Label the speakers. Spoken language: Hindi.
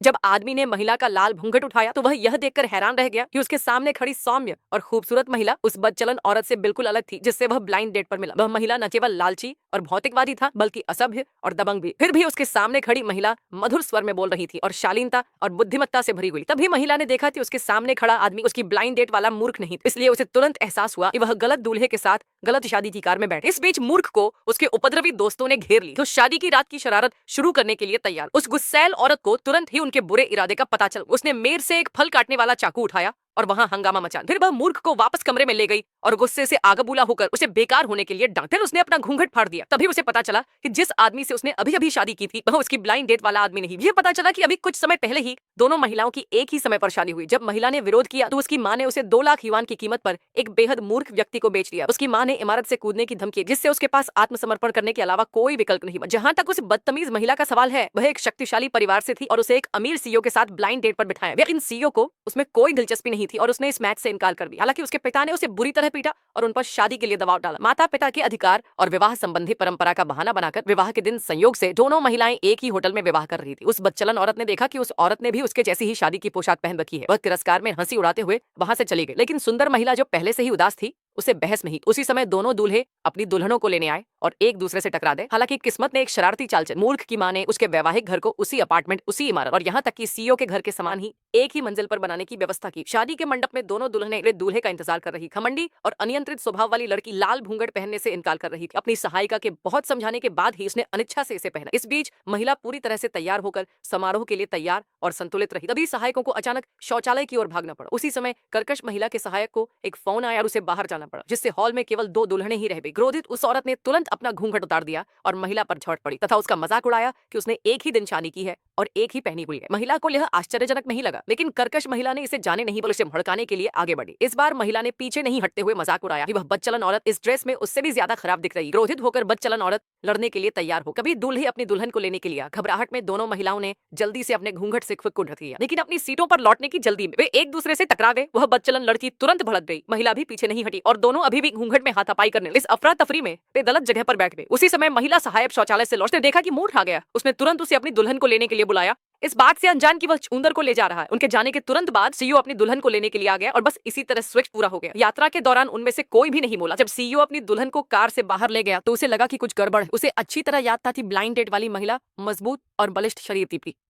Speaker 1: जब आदमी ने महिला का लाल घूंघट उठाया तो वह यह देखकर हैरान रह गया कि उसके सामने खड़ी सौम्य और खूबसूरत महिला उस बदचलन औरत से बिल्कुल अलग थी जिससे वह ब्लाइंड डेट पर मिला। वह महिला न केवल लालची और भौतिकवादी था बल्कि असभ्य और दबंग भी। फिर भी उसके सामने खड़ी महिला मधुर स्वर में बोल रही थी और शालीनता और बुद्धिमत्ता से भरी हुई। तभी महिला ने देखा कि उसके सामने खड़ा आदमी उसकी ब्लाइंड डेट वाला मूर्ख नहीं था, इसलिए उसे तुरंत एहसास हुआ कि वह गलत दूल्हे के साथ गलत शादी की कार में बैठे। इस बीच मूर्ख को उसके उपद्रवी दोस्तों ने घेर ली तो शादी की रात की शरारत शुरू करने के लिए तैयार। उस गुस्सैल औरत को तुरंत ही उनके बुरे इरादे का पता चल उसने मेर से एक फल काटने वाला चाकू उठाया और वहां हंगामा मचा। फिर वह मूर्ख को वापस कमरे में ले गई और गुस्से से आगबूला होकर उसे बेकार होने के लिए डांटा। फिर उसने अपना घूंघट फाड़ दिया। तभी उसे पता चला कि जिस आदमी से उसने अभी अभी शादी की थी वह उसकी ब्लाइंड डेट वाला आदमी नहीं। यह पता चला कि अभी कुछ समय पहले ही दोनों महिलाओं की एक ही समय पर शादी हुई। जब महिला ने विरोध किया तो उसकी मां ने उसे 2 लाख युआन की कीमत पर एक बेहद मूर्ख व्यक्ति को बेच दिया। उसकी मां ने इमारत से कूदने की धमकी जिससे उसके पास आत्मसमर्पण करने के अलावा कोई विकल्प नहीं। जहां तक उस बदतमीज महिला का सवाल है, वह एक शक्तिशाली परिवार से थी और उसे एक अमीर सीईओ के साथ ब्लाइंड डेट पर बिठाया। लेकिन सीईओ को उसमें कोई दिलचस्पी नहीं थी और उसने इस मैच से इनकार कर दिया। हालांकि उसके पिता ने उसे बुरी तरह पीटा और उन पर शादी के लिए दबाव डाला। माता पिता के अधिकार और विवाह संबंधी परंपरा का बहाना बनाकर विवाह के दिन संयोग से दोनों महिलाएं एक ही होटल में विवाह कर रही थी। उस बदचलन औरत ने देखा कि उस औरत ने भी उसके जैसी ही शादी की पोशाक पहन रखी है। वह तिरस्कार में हंसी उड़ाते हुए वहां से चली गई। लेकिन सुंदर महिला जो पहले से ही उदास थी उसे बहस में ही उसी समय दोनों दूल्हे अपनी दुल्हनों को लेने आए और एक दूसरे से टकरा गए। हालांकि किस्मत ने एक शरारती चाल चली। मूर्ख की मां ने उसके वैवाहिक घर को उसी अपार्टमेंट, उसी इमारत और यहाँ तक कि सीईओ के घर के समान ही एक ही मंजिल पर बनाने की व्यवस्था की। शादी के मंडप में दोनों दुल्हनें दूल्हे का इंतजार कर रही। घमंडी और अनियंत्रित स्वभाव वाली लड़की लाल घूंघट पहनने से इनकार कर रही थी। अपनी सहायिका के बहुत समझाने के बाद ही उसने अनिच्छा से इसे पहना। इस बीच महिला पूरी तरह से तैयार होकर समारोह के लिए तैयार और संतुलित रही। तभी सहायकों को अचानक शौचालय की ओर भागना पड़ा। उसी समय कर्कश महिला के सहायक को एक फोन आया और उसे बाहर जाना पड़ा, जिससे हॉल में केवल 2 दुल्हनें ही रह गई। क्रोधित उस औरत ने तुरंत अपना घूंघट उतार दिया और महिला पर झपट पड़ी तथा उसका मजाक उड़ाया कि उसने एक ही दिन शादी की है और एक ही पहनी हुई है। महिला को यह आश्चर्यजनक नहीं लगा, लेकिन कर्कश महिला ने इसे जाने नहीं बल्कि उसे भड़काने के लिए आगे बढ़ी। इस बार महिला ने पीछे नहीं हटते हुए मजाक उड़ाया कि वह बदचलन औरत इस ड्रेस में उससे भी ज्यादा खराब दिख रही। क्रोधित होकर बदचलन औरत लड़ने के लिए तैयार हो। कभी दूल्हे अपनी दुल्हन को लेने के लिए घबराहट में दोनों महिलाओं ने जल्दी से अपने घूंघट से खुद को ढक लिया, लेकिन अपनी सीटों पर लौटने की जल्दी में वे एक दूसरे से टकरा गए। वह बदचलन लड़की तुरंत भड़क गई। महिला भी पीछे नहीं हटी और दोनों अभी भी घूंघट में हाथापाई करने। इस अफरा तफरी में वे गलत जगह पर बैठ गए। उसी समय महिला सहायक शौचालय से लौटते देखा कि मूर्ख आ गया। उसने तुरंत उसे अपनी दुल्हन को लेने के लिए बुलाया, इस बात से अनजान कि वह चुंदर को ले जा रहा है। उनके जाने के तुरंत बाद सीईओ अपनी दुल्हन को लेने के लिए आ गया और बस इसी तरह स्विच पूरा हो गया। यात्रा के दौरान उनमें से कोई भी नहीं बोला। जब सीईओ अपनी दुल्हन को कार से बाहर ले गया तो उसे लगा कि कुछ गड़बड़ है। उसे अच्छी तरह याद था कि ब्लाइंड डेट वाली महिला मजबूत और बलिष्ठ शरीर थी।